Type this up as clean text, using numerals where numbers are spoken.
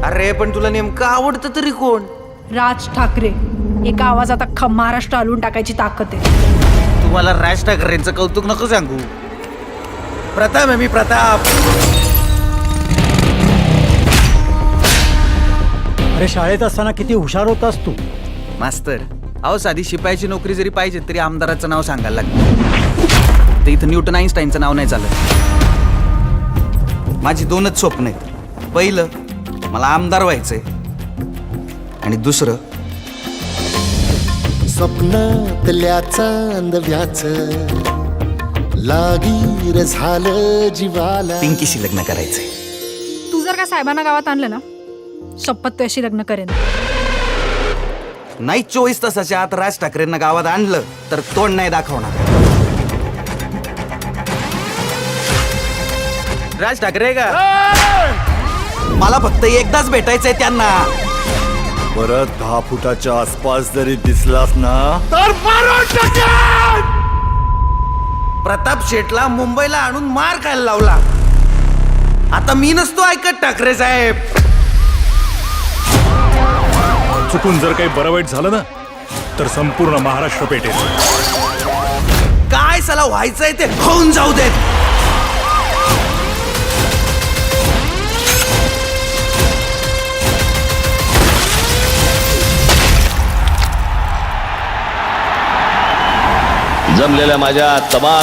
अरे पण तुला नेमकं आवडतं तरी कोण? राज ठाकरे. एका आवाजात अख्खा महाराष्ट्र हलवून टाकायची ताकद आहे. तुम्हाला राज ठाकरेंचं कौतुक नको सांगू. प्रताप आहे मी, प्रताप. अरे शाळेत असताना किती हुशार होतास तू. मास्तर, अहो साधी शिपायाची नोकरी जरी पाहिजे तरी आमदाराचं नाव सांगायला लागतं. ते इथं न्यूटन आईन्स्टाईनचं नाव नाही चालत. माझी दोनच स्वप्न आहेत. पहिलं, मला आमदार व्हायचंय, आणि दुसरं, स्वप्नातल्या चांदव्याच लागीर झालं जीवाला. पिंकीशी लग्न करायचंय. तू जर का साहेबांना गावात आणलं ना, शपथ तू अशी लग्न करेन. नाही 24 तासाच्या आत राज ठाकरेंना गावात आणलं तर तोंड नाही दाखवणार. राज ठाकरे का? मला फक्त एकदाच भेटायचंय त्यांना. परत 10 फुटाच्या आसपास जरी दिसलास ना तर प्रताप शेटला मुंबईला आणून मार खायला लावला. आता मी नसतो ऐकत ठाकरे साहेब. चुकून जर काही बरं वाईट झालं ना तर संपूर्ण महाराष्ट्र पेटेल. काय साला व्हायचंय ते होऊन जाऊ देत. जमलेल्या माझ्या तमाम